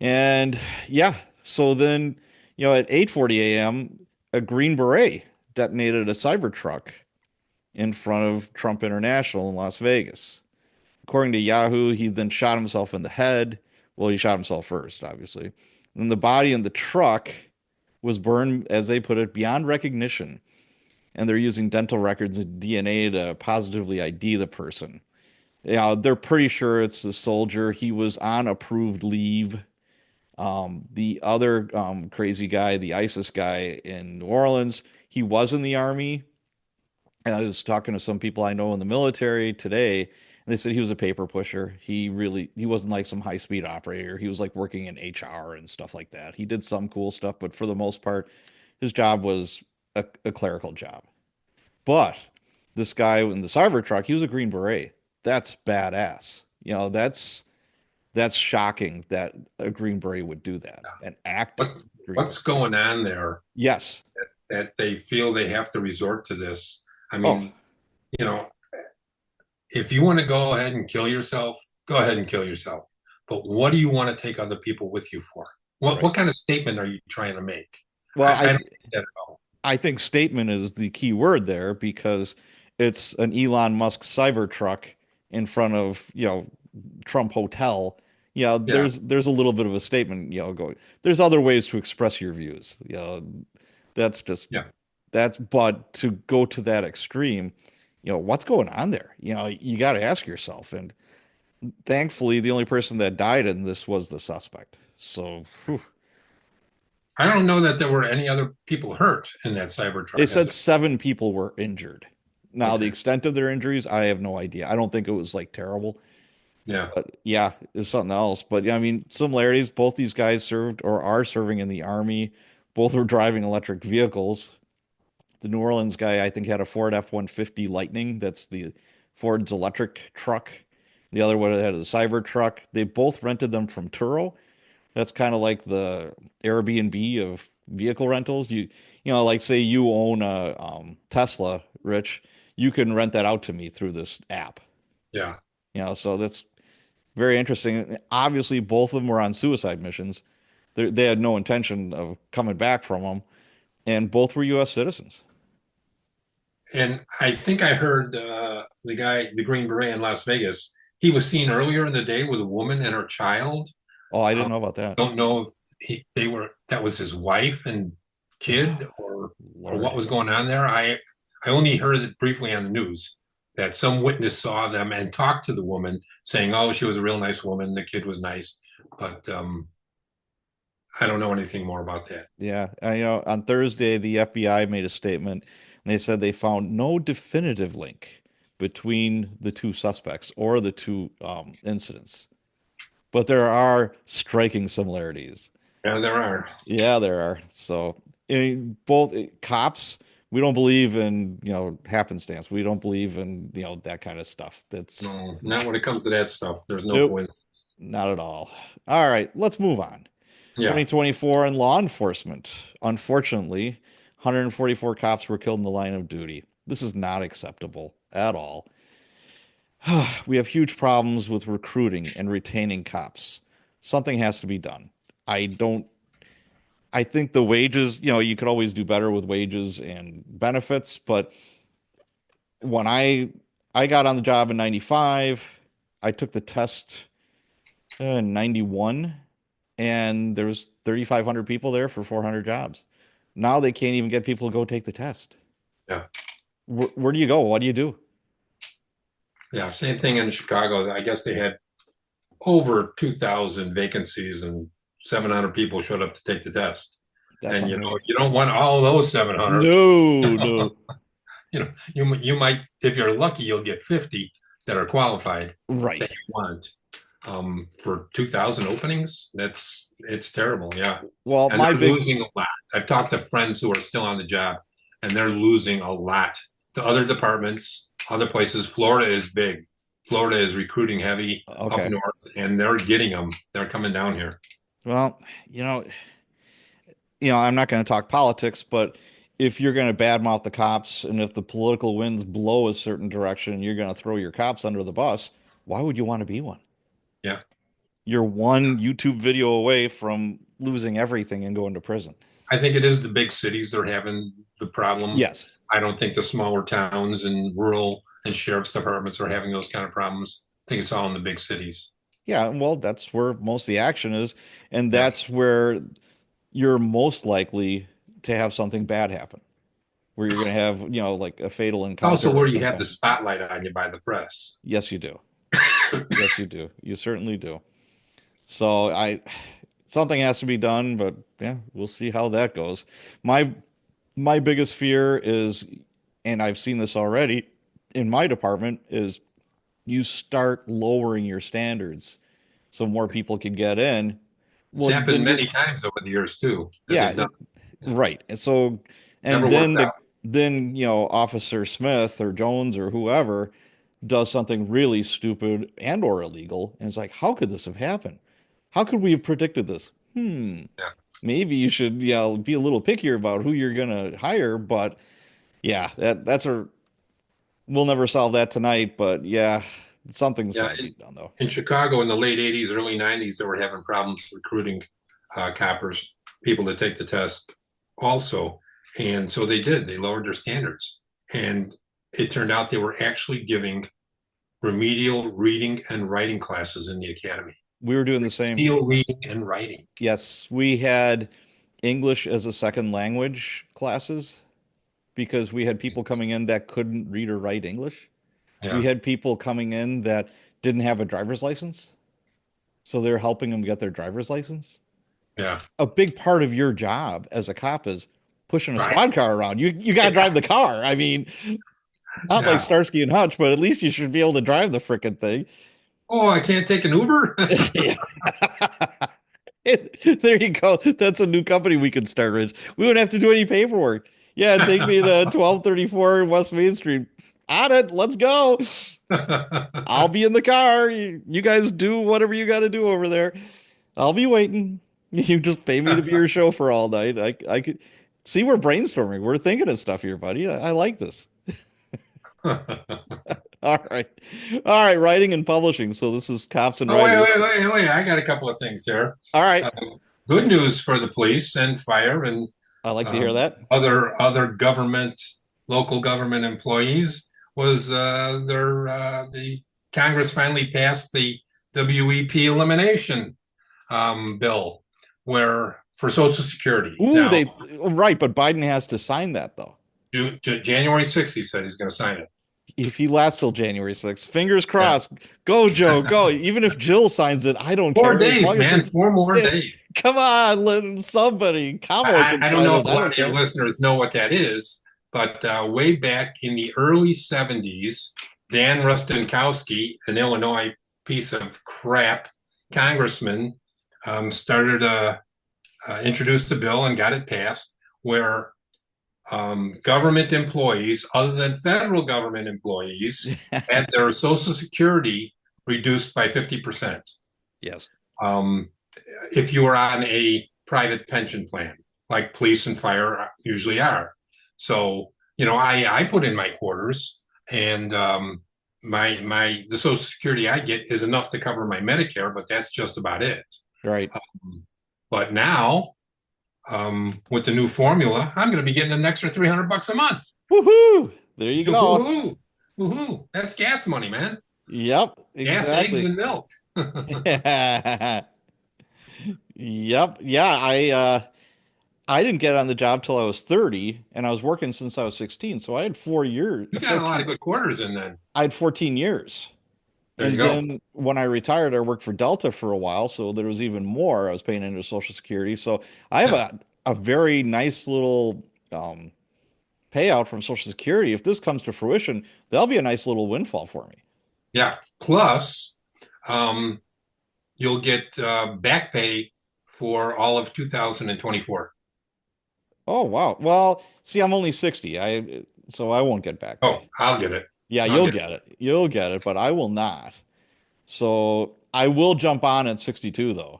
And yeah, so then, at 8:40 a.m., a Green Beret detonated a Cybertruck in front of Trump International in Las Vegas. According to Yahoo, he then shot himself in the head. Well, he shot himself first, obviously. And the body in the truck was burned, as they put it, beyond recognition. And they're using dental records and DNA to positively ID the person. Yeah, they're pretty sure it's the soldier. He was on approved leave. The other crazy guy, the ISIS guy in New Orleans, he was in the army. And I was talking to some people I know in the military today, and they said he was a paper pusher. He wasn't like some high speed operator. He was like working in HR and stuff like that. He did some cool stuff, but for the most part, his job was a clerical job. But this guy in the Cybertruck, he was a Green Beret. That's badass. That's shocking that a Green Beret would do that. An active What's Green Beret. what's going on there Yes. that they feel they have to resort to this? I Oh, mean, you know, if you want to go ahead and kill yourself, go ahead and kill yourself. But what do you want to take other people with you for? What right. what kind of statement are you trying to make? Well, I don't get that at all. I think statement is the key word there because it's an Elon Musk Cybertruck in front of, Trump Hotel. Yeah, There's a little bit of a statement, going. There's other ways to express your views. That's just yeah. but to go to that extreme, what's going on there? You got to ask yourself. And thankfully, the only person that died in this was the suspect. So, whew. I don't know that there were any other people hurt in that They Cybertruck. said 7 people were injured. Now, the Okay, extent of their injuries, I have no idea. I don't think it was like terrible, yeah, but yeah, it's something else. But yeah, I mean, similarities. Both these guys served or are serving in the army. Both were driving electric vehicles. The New Orleans guy, I think, had a Ford F-150 Lightning. That's the Ford's electric truck. The other one had a Cyber truck. They both rented them from Turo. That's kind of like the Airbnb of vehicle rentals. Like say you own a Tesla, Rich, you can rent that out to me through this app. yeah. So that's very interesting. Obviously, both of them were on suicide missions. They had no intention of coming back from them, and both were U.S. citizens. And I think I heard the guy, the Green Beret in Las Vegas, he was seen earlier in the day with a woman and her child. Oh, I didn't Um, know about that. don't know if they were that was his wife and kid or what Lord. was going on there. I only heard it briefly on the news that some witness saw them and talked to the woman, saying, "Oh, she was a real nice woman. The kid was nice," but I don't know anything more about that. Yeah, on Thursday, the FBI made a statement and they said they found no definitive link between the two suspects or the two incidents. but there are striking similarities. Yeah, there are. Yeah, there are. So, in both cops, we don't believe in, happenstance. We don't believe in, that kind of stuff. That's No, not when it comes to that stuff. There's no nope, coincidence. not at all. All right, let's move on. Yeah, 2024 in law enforcement. Unfortunately, 144 cops were killed in the line of duty. This is not acceptable at all. We have huge problems with recruiting and retaining cops. Something has to be done. I don't, I think the wages, you could always do better with wages and benefits, but when I got on the job in 95, I took the test in 91 and there was 3,500 people there for 400 jobs. Now they can't even get people to go take the test. yeah, Where do you go? What do you do? yeah. Same thing in Chicago. I guess they had over 2,000 vacancies and 700 people showed up to take the test. That's And unreal. you don't want all those 700. No, no. You might, if you're lucky, you'll get 50 that are qualified Right. that you want. For 2,000 openings, it's terrible. Yeah, Well, and my they're big, losing a lot. I've talked to friends who are still on the job, and they're losing a lot to other departments, other places. Florida is big. Florida is recruiting heavy up okay. north, and they're getting them. They're coming down here. Well, I'm not going to talk politics, but if you're going to badmouth the cops and if the political winds blow a certain direction, you're going to throw your cops under the bus, why would you want to be one? Yeah, You're one YouTube video away from losing everything and going to prison. I think it is the big cities that are having the problem. Yes. I don't think the smaller towns and rural and sheriff's departments are having those kind of problems. I think it's all in the big cities. Yeah, well, that's where most of the action is, and Yeah. that's where you're most likely to have something bad happen, where you're going to have, like a fatal encounter Also, of where you some have the kind. spotlight on you by the press. Yes, you do. Yes, you do. You certainly do. So something has to be done, but yeah, we'll see how that goes. My my biggest fear is, and I've seen this already in my department, is you start lowering your standards so more people can get in. It's Well, happened then many times over the years too that yeah, they've done. right. And so, and Never then worked out. Officer Smith or Jones or whoever does something really stupid and or illegal, and it's like, how could this have happened? How could we have predicted this? Yeah, Maybe you should, be a little pickier about who you're gonna hire, but yeah, that's a we'll never solve that tonight, but yeah, something's yeah. got to be done though. In Chicago in the late '80s, early '90s, they were having problems recruiting coppers, people to take the test, also, and so they did. They lowered their standards, and it turned out they were actually giving remedial reading and writing classes in the academy. We were doing the same. Remedial reading and writing. Yes, we had English as a second language classes because we had people coming in that couldn't read or write English. We Yeah, had people coming in that didn't have a driver's license, so they're helping them get their driver's license. yeah, A big part of your job as a cop is pushing a right. squad car around. You got to Yeah, drive the car. I mean, not like yeah. Starsky and Hutch, but at least you should be able to drive the frickin' thing. Oh, I can't take an Uber. Yeah. There you go. That's a new company we could start, Rich. We wouldn't have to do any paperwork. Yeah, take me to 1234 West Main Street. On it. Let's go. I'll be in the car. You guys do whatever you got to do over there. I'll be waiting. You just pay me to be your chauffeur all night. I could see we're brainstorming. We're thinking of stuff here, buddy. I like this. All right. All right. Writing and publishing. So this is cops and Oh, wait, writers. wait, wait, wait. I got a couple of things here. All right. Uh, Good news for the police and fire and I like to hear that. other government, local government employees was the Congress finally passed the WEP elimination bill where for Social Security. Ooh, Now, right, but Biden has to sign that though. January 6th, he said he's going to sign it. If he lasts till January 6th, fingers Yeah. crossed. Go, Joe, go. Even if Jill signs it, I don't Four care. As days, long as man. it's, 4 more yeah, days. come on, let somebody. Kamala can I don't sign know it. if a I lot don't of your care. listeners know what that is, but way back in the early 70s, Dan Rustenkowski, an Illinois piece of crap, congressman started introduced a bill and got it passed where government employees, other than federal government employees, had their Social Security reduced by 50%. Yes. Um, if you were on a private pension plan, like police and fire usually are. So, I put in my quarters, and the Social Security I get is enough to cover my Medicare, but that's just about it. Right. But now, with the new formula, I'm going to be getting an extra $300 a month. Woohoo! There you go. Woohoo! Woohoo! That's gas money, man. Yep, Gas, eggs, exactly. and milk. Yep. Yeah, I didn't get on the job till I was 30 and I was working since I was 16. So I had 4 years, You got a lot 14 of good quarters in then. I had 14 years. There you And go. then when I retired, I worked for Delta for a while, so there was even more I was paying into Social Security. So I have Yeah. a very nice little payout from Social Security. If this comes to fruition, that'll be a nice little windfall for me. Yeah. Plus, um, you'll get back pay for all of 2024. Oh wow. Well, see, I'm only 60. So I won't get back Oh, pay. I'll get it. Yeah, I'll you'll get it. get it. You'll get it, but I will not. So I will jump on at 62 though.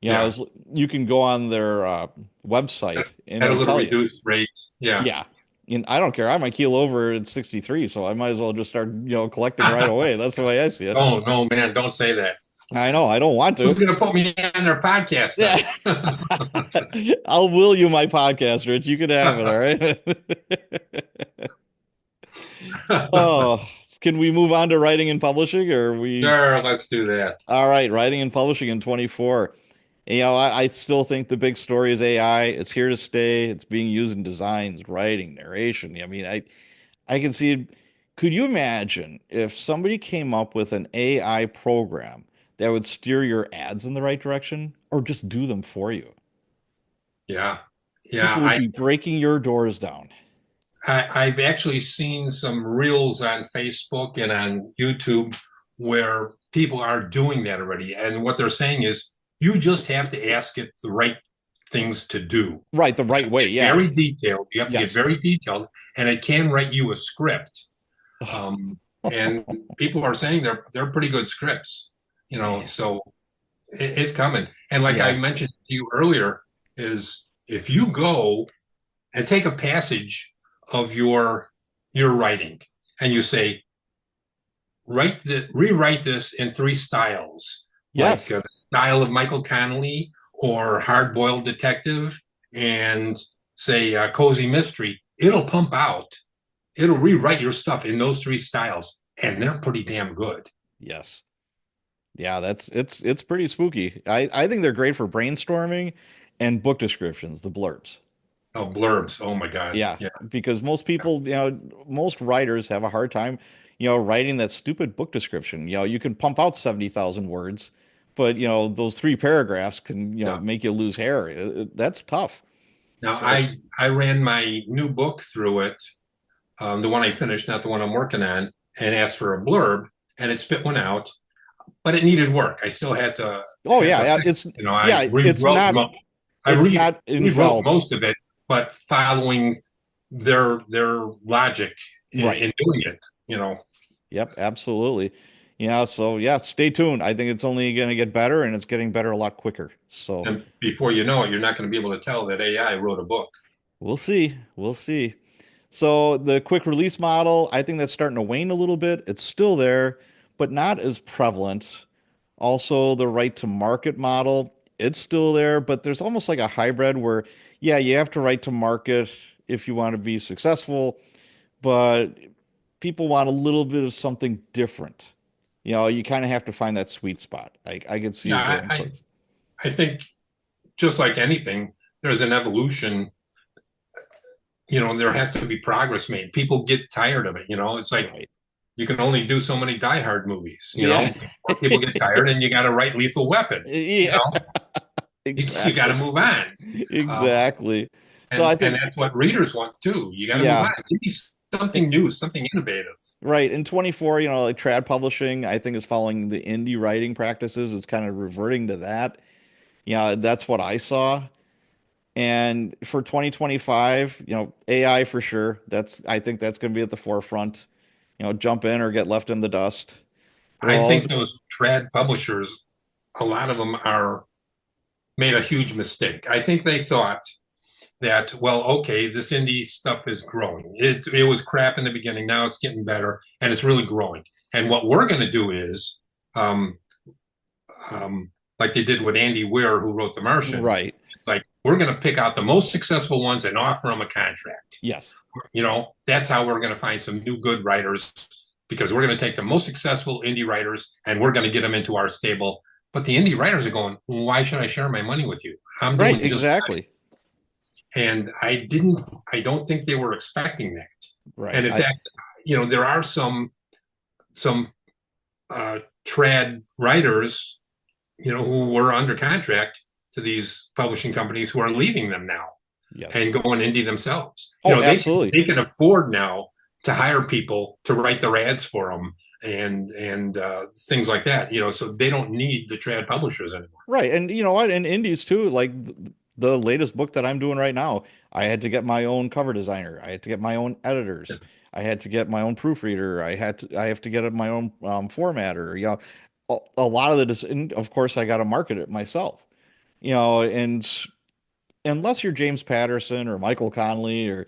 Yeah. As you can go on their website and At a it'll little tell you. reduced rate. Yeah. Yeah. And I don't care. I might keel over at 63, so I might as well just start, collecting right away. That's the way I see it. Oh, no, man, don't say that. I know, I don't want Who's to. going to put me on their podcast Yeah. then? I'll will you my podcast, Rich. You can have it, all right? Oh, can we move on to writing and publishing or are we Sure, let's do that. all right, writing and publishing in 24. I still think the big story is AI. It's here to stay. It's being used in designs, writing, narration. I mean, I can see it. Could you imagine if somebody came up with an AI program that would steer your ads in the right direction or just do them for you? Yeah. Yeah. People would be breaking your doors down. I've actually seen some reels on Facebook and on YouTube where people are doing that already. And what they're saying is you just have to ask it the right things to do. Right, the You right have to way. get Yeah. very detailed. You have to get Yes. very detailed, and it can write you a script. And people are saying they're pretty good scripts, Man. so it's coming. And like I Yeah. mentioned to you earlier, is if you go and take a passage of your writing and you say rewrite this in three styles, like Yes. the style of Michael Connelly or Hard Boiled Detective, and say Cozy Mystery, it'll rewrite your stuff in those three styles, and they're pretty damn good. Yes. Yeah, it's pretty spooky. I think they're great for brainstorming and book descriptions, the blurbs. Oh, blurbs. Oh my God. Yeah, Yeah. because most people, most writers have a hard time, writing that stupid book description. You can pump out 70,000 words, but those three paragraphs can, Yeah. make you lose hair. That's tough. Now So, I ran my new book through it, the one I finished, not the one I'm working on, and asked for a blurb, and it spit one out, but it needed work. I still oh had yeah, to yeah, fix. I yeah, rewrote it's not rewrote infallible. most of it, but following their logic Right. in doing it. You know, Yep, absolutely. Yeah, so yeah, stay tuned. I think it's only going to get better and it's getting better a lot quicker. So, and before you know it, you're not going to be able to tell that AI wrote a book. we'll see. We'll see. So the quick release model, I think that's starting to wane a little bit. It's still there, but not as prevalent. Also, the right to market model, it's still there, but there's almost like a hybrid where, yeah, you have to right to market if you want to be successful, but people want a little bit of something different. You kind of have to find that sweet spot. I could see it Yeah, going towards. I think just like anything, there's an evolution. There has to be progress made. People get tired of it. It's like Right. you can only do so many Die Hard movies. Yeah. People get tired, and you got to write Lethal Weapon. You Yeah, know, you got to exactly. move on, um, Exactly. So I and think, that's what readers want too. You got to move on. yeah. Give me something new, something innovative. Right. In 24, like trad publishing, I think is following the indie writing practices. It's kind of reverting to that. Yeah, that's what I saw. And for 2025, AI for sure. I think that's going to be at the forefront. Jump in or get left in the dust. I Well, think those trad publishers, a lot of them are made a huge mistake. I think they thought that, well, okay, this indie stuff is growing. It was crap in the beginning. Now it's getting better and it's really growing. And what we're going to do is, um, like they did with Andy Weir, who wrote The Martian, right. it's like we're going to pick out the most successful ones and offer them a contract. Yes. That's how we're going to find some new good writers because we're going to take the most successful indie writers and we're going to get them into our stable. But the indie writers are going, why should I share my money with you? I'm Right, doing just fine. exactly. And I don't think they were expecting that. Right. And in fact, there are some trad writers, who were under contract to these publishing companies who are leaving them now Yes. and going indie themselves. Oh, They absolutely. they can afford now to hire people to write their ads for them and things like that. So they don't need the trad publishers anymore. Right. And you know what? In indies too, like the latest book that I'm doing right now, I had to get my own cover designer. I had to get my own editors. I had to get my own proofreader. I have to get my own formatter. A lot of and of course I got to market it myself. And unless you're James Patterson or Michael Connelly or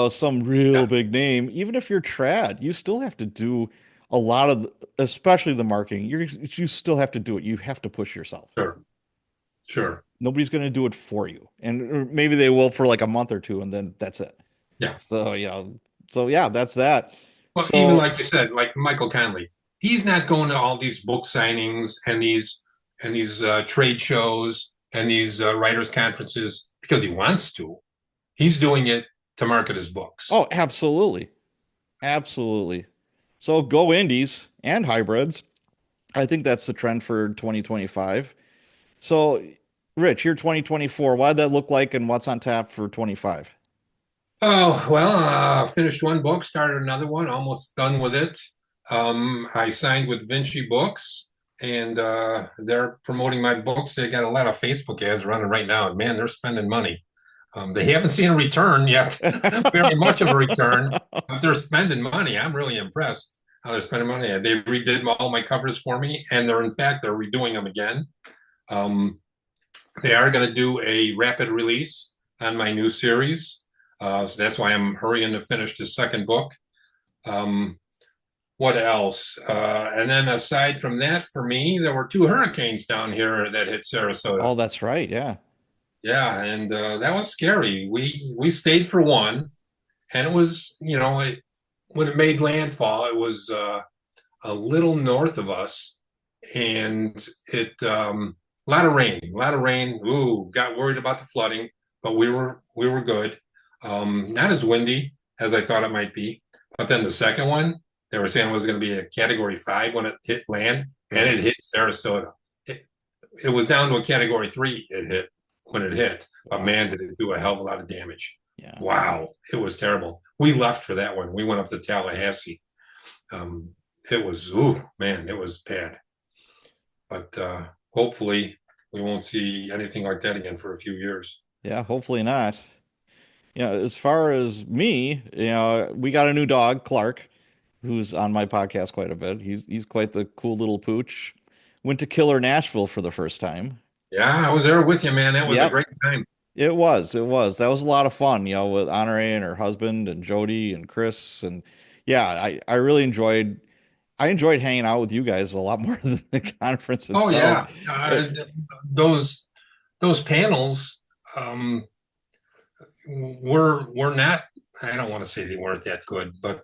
some real Yeah, big name, even if you're trad, you still have to do a lot of especially the marketing. You still have to do it. You have to push yourself. sure, sure. Nobody's going to do it for you. And or maybe they will for like a month or two and then that's it. Yeah. So, yeah, that's that. Well, even So, like you said, like Michael Conley, he's not going to all these book signings and these trade shows and these writers conferences because he wants to. He's doing it to market his books. oh, absolutely. Absolutely. So go indies and hybrids. I think that's the trend for 2025. So, Rich, you're 2024. What did that look like and what's on tap for 25? Oh, well, finished one book, started another one, almost done with it. I signed with Vinci Books, and they're promoting my books. They got a lot of Facebook ads running right now, and man, they're spending money. They haven't seen a return yet, very much of a return, but they're spending money. I'm really impressed how they're spending money. They redid all my covers for me, and they're redoing them again. Um, they are going to do a rapid release on my new series. So that's why I'm hurrying to finish the second book. Um, what else? And then aside from that, for me, there were two hurricanes down here that hit Sarasota. Oh, that's right. Yeah. Yeah, and that was scary. We stayed for one, and it was, when it made landfall, it was a little north of us, and a lot of rain, a lot of rain. Ooh, got worried about the flooding, but we were good. Not as windy as I thought it might be. But then the second one, they were saying was going to be a Category 5 when it hit land, and Right. it hit Sarasota. It was down to a Category 3 it hit when it hit, but Wow. man, did it do a hell of a lot of damage. Yeah. Wow, it was terrible. We left for that one. We went up to Tallahassee. Um, it was, ooh, man, it was bad. But hopefully we won't see anything like that again for a few years. Yeah. Hopefully not. As far as me, we got a new dog, Clark, who's on my podcast quite a bit. He's quite the cool little pooch. Went to Killer Nashville for the first time. Yeah, I was there with you, man. That was a Yep. great time. It was. It was. That was a lot of fun, with Honore and her husband and Jody and Chris and yeah, I really I enjoyed hanging out with you guys a lot more than the conference Oh itself. yeah, Uh, those those panels were not. I don't want to say they weren't that good, but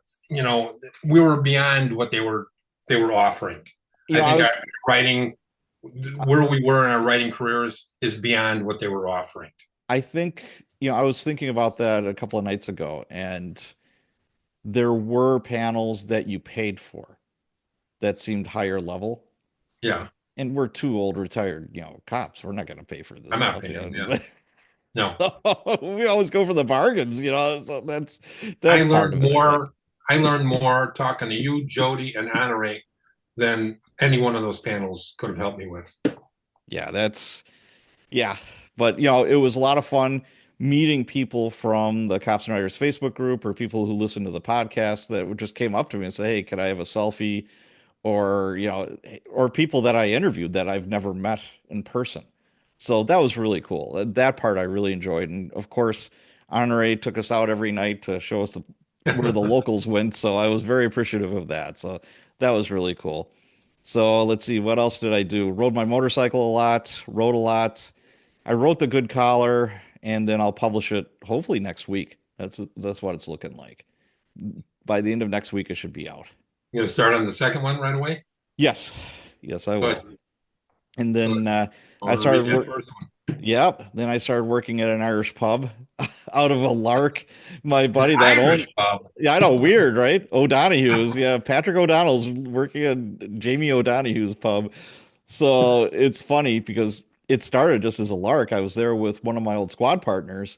we were beyond what they were offering. I I think our was writing, where we were in our writing careers, is beyond what they were offering. I think, I was thinking about that a couple of nights ago and there were panels that you paid for that seemed higher level. Yeah, And we're two old retired, cops. We're not going to pay for this I'm not stuff. paying. Yeah, No. So we always go for the bargains, you know. So I that's part learned of it, I think. more. I learned more talking to you, Jody, and Honore than any one of those panels could have helped me with. Yeah, yeah. But it was a lot of fun meeting people from the Cops and Writers Facebook group or people who listen to the podcast that just came up to me and say, "Hey, can I have a selfie?" Or or people that I interviewed that I've never met in person. So that was really cool. That part I really enjoyed, and of course, Honore took us out every night to show us where the locals went. So I was very appreciative of that. So that was really cool. So let's see, what else did I do? Rode my motorcycle a lot, rode a lot. I wrote the good collar, and then I'll publish it hopefully next week. That's what it's looking like. By the end of next week, it should be out. You gonna start on the second one right away? Yes, yes, I will. Good. And Good. then I I want to read started that work. first one. Yep. Then I started working at an Irish pub out of a lark. My An buddy that owned. Irish pub. Yeah, I know, weird, right? O'Donoghue's. Yeah, Patrick O'Donnell's working at Jamie O'Donoghue's pub. So it's funny because it started just as a lark. I was there with one of my old squad partners,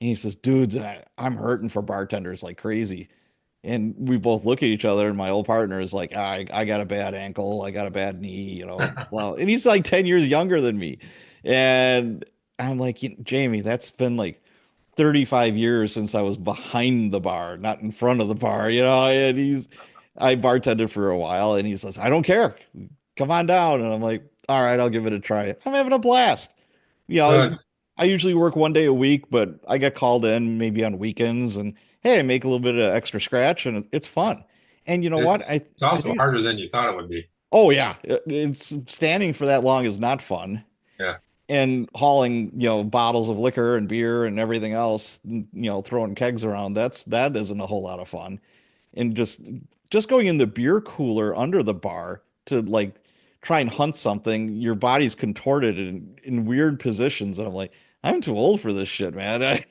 and he says, "Dudes, I'm hurting for bartenders like crazy." And we both look at each other, and my old partner is like, I got a bad ankle, I got a bad knee, blah. And he's like 10 years younger than me. And I'm like, Jamie, that's been like 35 years since I was behind the bar, not in front of the bar, and I bartended for a while, and he says, I don't care. Come on down. And I'm like, all right, I'll give it a try. I'm having a blast. You know, Good. I usually work one day a week, but I get called in maybe on weekends and hey, I make a little bit of extra scratch and it's fun. And you know what? It's I also think, harder than you thought it would be. oh yeah, it's standing for that long is not fun. Yeah. And hauling, bottles of liquor and beer and everything else, throwing kegs around, that isn't a whole lot of fun. And just going in the beer cooler under the bar to like try and hunt something, your body's contorted in weird positions. And I'm like, I'm too old for this shit, man.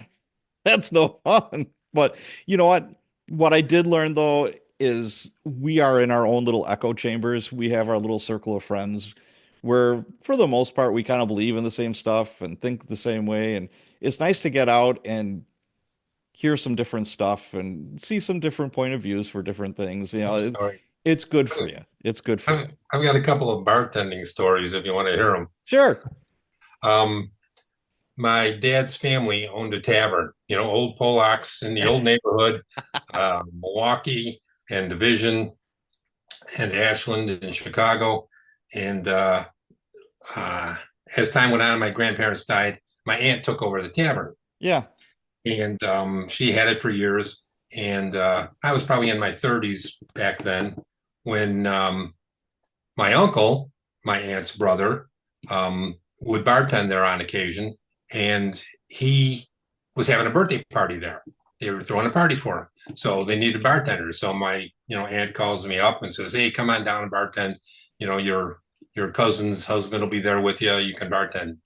That's no fun. But you know what? What I did learn though is we are in our own little echo chambers. We have our little circle of friends where, for the most part, we kind of believe in the same stuff and think the same way. And it's nice to get out and hear some different stuff and see some different point of views for different things. I'm sorry. It's good for you. It's good for you. I've got a couple of bartending stories if you want to hear them. Sure. My dad's family owned a tavern, old Polacks in the old neighborhood, Milwaukee and Division and Ashland in Chicago. And uh, as time went on, my grandparents died. My aunt took over the tavern, Yeah. and she had it for years. And I was probably in my 30s back then when my uncle, my aunt's brother, would bartend there on occasion, and he was having a birthday party there. They were throwing a party for him, so they needed bartenders. So my aunt calls me up and says, "Hey, come on down and bartend. Your cousin's husband will be there with you. You can bartend."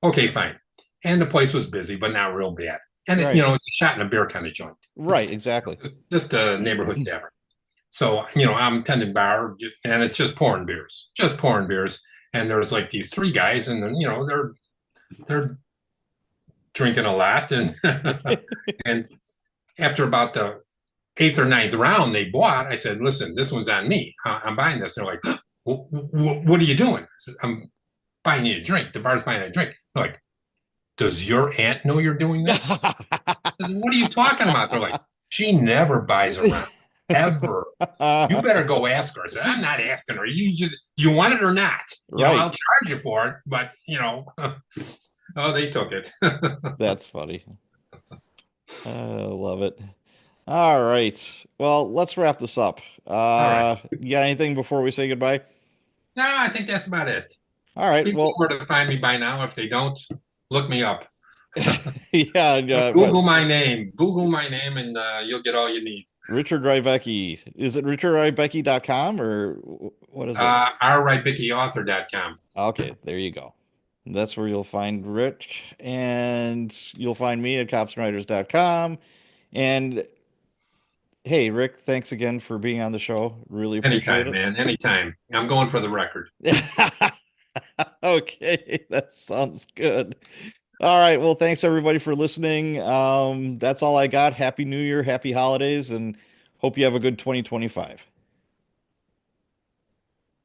Okay, fine. And the place was busy, but not real bad. And Right. it's a shot in a beer kind of joint, Right. Exactly. just a neighborhood tavern. So, I'm tending bar and it's just pouring beers. And there's like these three guys and, they're drinking a lot. And, and after about the eighth or ninth round they bought, I said, listen, this one's on me. I'm buying this. They're like, what are you doing? I said, I'm buying you a drink. The bar's buying a drink. They're like, does your aunt know you're doing this? I said, what are you talking about? They're like, she never buys around, ever. You better go ask her. I said, I'm not asking her. You want it or not? I'll Right. charge you for it, but oh, they took it. That's funny. I love it. All right. Well, let's wrap this up. All right. You got anything before we say goodbye? No, I think that's about it. All right. People know Well, where to find me by now. If they don't, look me up. yeah, Google my name, and you'll get all you need. Richard Rybicki. Is it richardrybecki.com or what is it? rrybickyauthor.com. Okay, there you go. That's where you'll find Rich, and you'll find me at copsandwriters.com. And hey, Rick, thanks again for being on the show. Really appreciate Anytime, it. man. Anytime. I'm going for the record. Okay, that sounds good. All right. Well, thanks everybody for listening. That's all I got. Happy New Year, happy holidays, and hope you have a good 2025.